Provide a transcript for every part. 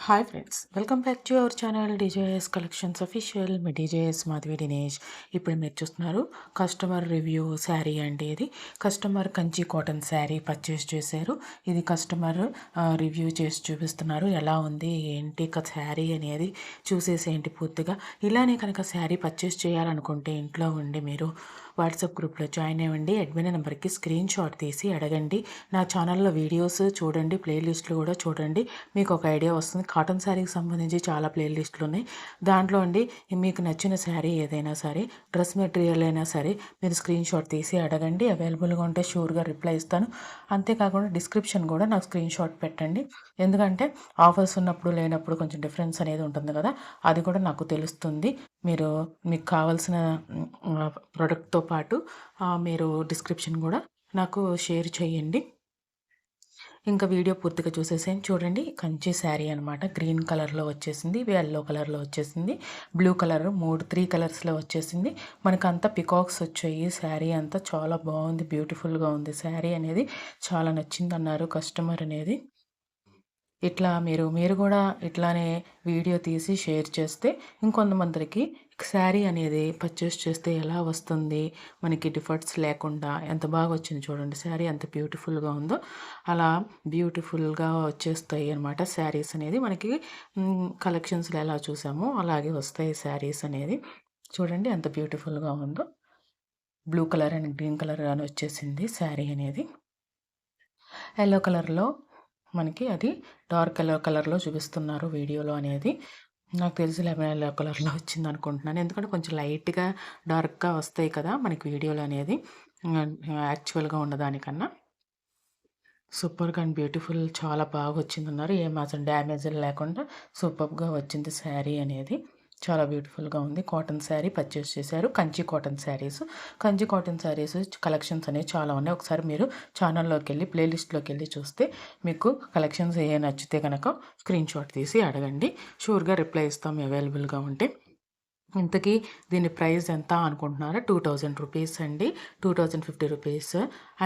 Hi friends, welcome back to our channel DJS collections official. Me DJS Madhavi Dinesh. ఇప్పుడు మీరు చూస్తున్నారు customer review sari అండి. ఇది customer Kanchi cotton sari purchase చేశారు. ఇది కస్టమర్ రివ్యూ చేసి చూపిస్తున్నారు ఎలా ఉంది ఏంటి శారీ అనేది చూసేసేంటి పూర్తిగా. ఇలానే కనుక శారీ పర్చేస్ చేయాలనుకుంటే ఇంట్లో ఉండి మీరు వాట్సాప్ గ్రూప్లో జాయిన్ అవ్వండి. అడ్మిన్ నెంబర్కి స్క్రీన్ షాట్ తీసి అడగండి. నా ఛానల్లో వీడియోస్ చూడండి, ప్లేలిస్టులు కూడా చూడండి, మీకు ఒక ఐడియా వస్తుంది. కాటన్ శారీకి సంబంధించి చాలా ప్లేలిస్టులు ఉన్నాయి. దాంట్లో అండి మీకు నచ్చిన శారీ ఏదైనా సరే, డ్రెస్ మెటీరియల్ అయినా సరే మీరు స్క్రీన్ షాట్ తీసి అడగండి. అవైలబుల్గా ఉంటే షూర్గా రిప్లై ఇస్తాను. అంతేకాకుండా డిస్క్రిప్షన్ కూడా నాకు స్క్రీన్ షాట్ పెట్టండి. ఎందుకంటే ఆఫర్స్ ఉన్నప్పుడు లేనప్పుడు కొంచెం డిఫరెన్స్ అనేది ఉంటుంది కదా, అది కూడా నాకు తెలుస్తుంది. మీకు కావాల్సిన ప్రోడక్ట్తో పాటు మీరు డిస్క్రిప్షన్ కూడా నాకు షేర్ చేయండి. ఇంకా వీడియో పూర్తిగా చూసేసేయండి. చూడండి, కంచి శారీ అనమాట. గ్రీన్ కలర్లో వచ్చేసింది, ఎల్లో కలర్లో వచ్చేసింది, బ్లూ కలర్, త్రీ కలర్స్లో వచ్చేసింది. మనకంతా పికాక్స్ వచ్చాయి. శారీ అంతా చాలా బాగుంది, బ్యూటిఫుల్గా ఉంది. శారీ అనేది చాలా నచ్చింది అన్నారు కస్టమర్ అనేది. ఇట్లా మీరు కూడా ఇట్లానే వీడియో తీసి షేర్ చేస్తే ఇంకొంతమందికి శారీ అనేది పర్చేస్ చేస్తే ఎలా వస్తుంది, మనకి డిఫెక్ట్స్ లేకుండా ఎంత బాగా వచ్చింది చూడండి. శారీ ఎంత బ్యూటిఫుల్గా ఉందో అలా బ్యూటిఫుల్గా వచ్చేస్తాయి అనమాట శారీస్ అనేది. మనకి కలెక్షన్స్లో ఎలా చూసామో అలాగే వస్తాయి శారీస్ అనేది. చూడండి ఎంత బ్యూటిఫుల్గా ఉందో. Blue colour and green colour అని వచ్చేసింది శారీ అనేది. ఎల్లో కలర్లో మనకి అది డార్క్ ఎల్లో కలర్లో చూపిస్తున్నారు వీడియోలో అనేది. నాకు తెలిసి లెమన్ ఎల్లో కలర్లో వచ్చింది అనుకుంటున్నాను. ఎందుకంటే కొంచెం లైట్గా డార్క్గా వస్తాయి కదా మనకి వీడియోలో అనేది, యాక్చువల్గా ఉన్నదానికన్నా. సూపర్గా అండ్ బ్యూటిఫుల్, చాలా బాగా వచ్చిందన్నారు. ఏమాత్రం డ్యామేజ్ లేకుండా సూపర్గా వచ్చింది శారీ అనేది. చాలా బ్యూటిఫుల్గా ఉంది. కాటన్ శారీ పర్చేస్ చేశారు. Kanchi cotton saris. Kanchi cotton saris collections అనేవి చాలా ఉన్నాయి. ఒకసారి మీరు ఛానల్లోకి వెళ్ళి ప్లేలిస్ట్లోకి వెళ్ళి చూస్తే మీకు కలెక్షన్స్ ఏ నచ్చితే కనుక స్క్రీన్ షాట్ తీసి అడగండి. షూర్గా రిప్లై ఇస్తాం అవైలబుల్గా ఉంటే. ఇంతకీ దీని ప్రైస్ ఎంత అనుకుంటున్నారా? 2000 రూపీస్ అండి. 2050 రూపీస్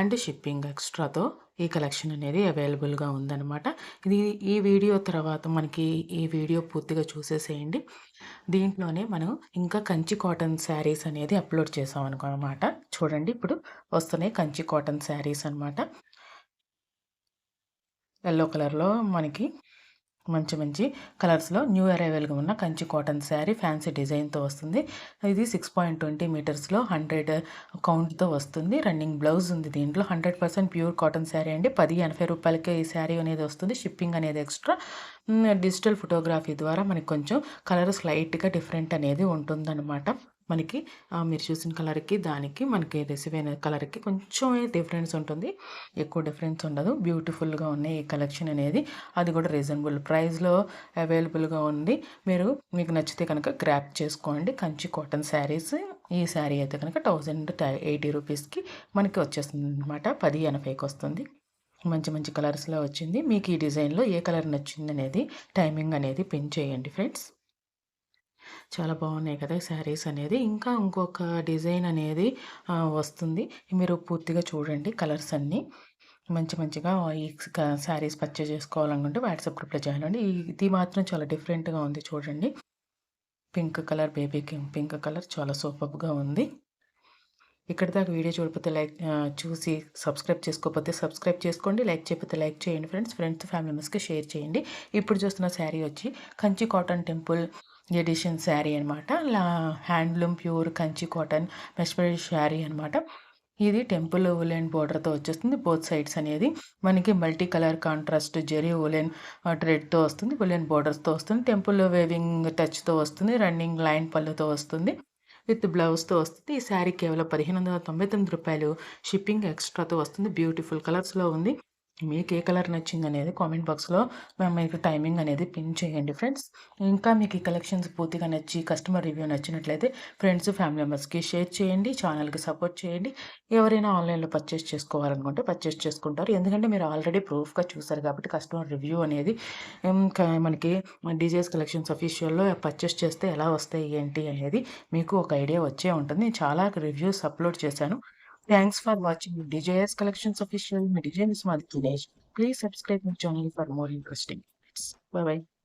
అండ్ షిప్పింగ్ ఎక్స్ట్రాతో ఈ కలెక్షన్ అనేది అవైలబుల్గా ఉందన్నమాట. ఈ వీడియో తర్వాత మనకి ఈ వీడియో పూర్తిగా చూసేసేయండి. దీంట్లోనే మనం ఇంకా కంచి కాటన్ శారీస్ అనేది అప్లోడ్ చేసాం అనమాట. చూడండి, ఇప్పుడు వస్తున్నాయి కంచి కాటన్ శారీస్ అనమాట. ఎల్లో కలర్లో మనకి మంచి మంచి కలర్స్లో న్యూ అరైవల్గా ఉన్న కంచి కాటన్ శారీ ఫ్యాన్సీ డిజైన్తో వస్తుంది. ఇది 6.20 మీటర్స్లో 100 కౌంట్తో వస్తుంది. రన్నింగ్ బ్లౌజ్ ఉంది దీంట్లో. 100% ప్యూర్ కాటన్ శారీ అండి. 1080 రూపాయలకే ఈ శారీ అనేది వస్తుంది. షిప్పింగ్ అనేది ఎక్స్ట్రా. డిజిటల్ ఫోటోగ్రఫీ ద్వారా మనకి కొంచెం కలర్ స్లైట్గా డిఫరెంట్ అనేది ఉంటుందన్నమాట. మనకి మీరు చూసిన కలర్కి దానికి మనకి రిసీవ్ అయిన కలర్కి కొంచెం డిఫరెన్స్ ఉంటుంది, ఎక్కువ డిఫరెన్స్ ఉండదు. బ్యూటిఫుల్గా ఉన్నాయి ఈ కలెక్షన్ అనేది. అది కూడా రీజనబుల్ ప్రైస్లో అవైలబుల్గా ఉంది. మీకు నచ్చితే కనుక గ్రాప్ చేసుకోండి. కంచి కాటన్ శారీస్. ఈ శారీ అయితే కనుక 1080 రూపీస్కి మనకి వచ్చేస్తుంది అనమాట. 1080కి వస్తుంది. మంచి మంచి కలర్స్లో వచ్చింది. మీకు ఈ డిజైన్లో ఏ కలర్ నచ్చింది అనేది టైమింగ్ అనేది పిన్ చేయండి ఫ్రెండ్స్. చాలా బాగున్నాయి కదా శారీస్ అనేది. ఇంకా ఇంకొక డిజైన్ అనేది వస్తుంది. మీరు పూర్తిగా చూడండి కలర్స్ అన్నీ. మంచి మంచిగా ఈ శారీస్ పర్చేజ్ చేసుకోవాలనుకుంటే వాట్సాప్ గ్రూప్లో జాయిన్ అవ్వండి. ఇది మాత్రం చాలా డిఫరెంట్గా ఉంది చూడండి. Pink colour, baby pink colour చాలా సూపర్గా ఉంది. ఇక్కడి దాకా వీడియో చూడకపోతే చూసి సబ్స్క్రైబ్ చేసుకోకపోతే సబ్స్క్రైబ్ చేసుకోండి. లైక్ చేయకపోతే లైక్ చేయండి ఫ్రెండ్స్. ఫ్యామిలీ మెంబర్స్కి షేర్ చేయండి. ఇప్పుడు చూస్తున్న శారీ వచ్చి Kanchi cotton temple edition sari అనమాట. హ్యాండ్లూమ్ ప్యూర్ కంచి కాటన్ మెస్పరీ శారీ అనమాట. ఇది టెంపుల్ ఉలెన్ బోర్డర్తో వచ్చేస్తుంది. బోత్ సైడ్స్ అనేది మనకి multi colour contrast zari woollen థ్రెడ్తో వస్తుంది. ఉలెన్ బోర్డర్స్తో వస్తుంది. టెంపుల్ వేవింగ్ టచ్తో వస్తుంది. రన్నింగ్ లైన్ పళ్ళుతో వస్తుంది. విత్ బ్లౌజ్తో వస్తుంది. ఈ శారీ కేవలం 1599 రూపాయలు. షిప్పింగ్ ఎక్స్ట్రాతో వస్తుంది. బ్యూటిఫుల్ కలర్స్లో ఉంది. మీకు ఏ కలర్ నచ్చింది అనేది కామెంట్ బాక్స్లో మీకు టైమింగ్ అనేది పిన్ చేయండి ఫ్రెండ్స్. ఇంకా మీకు ఈ కలెక్షన్స్ పూర్తిగా నచ్చి కస్టమర్ రివ్యూ నచ్చినట్లయితే ఫ్రెండ్స్ ఫ్యామిలీ మెంబర్స్కి షేర్ చేయండి. ఛానల్కి సపోర్ట్ చేయండి. ఎవరైనా ఆన్లైన్లో పర్చేస్ చేసుకోవాలనుకుంటే పర్చేస్ చేసుకుంటారు. ఎందుకంటే మీరు ఆల్రెడీ ప్రూఫ్గా చూసారు కాబట్టి కస్టమర్ రివ్యూ అనేది మనకి డీజేఎస్ కలెక్షన్స్ అఫీషియల్లో పర్చేస్ చేస్తే ఎలా వస్తాయి ఏంటి అనేది మీకు ఒక ఐడియా వచ్చే ఉంటుంది. నేను చాలా రివ్యూస్ అప్లోడ్ చేశాను. Thanks for watching DJS Collections Official. My DJ is Madhu Dinesh. Please subscribe my channel for more interesting. Bye bye.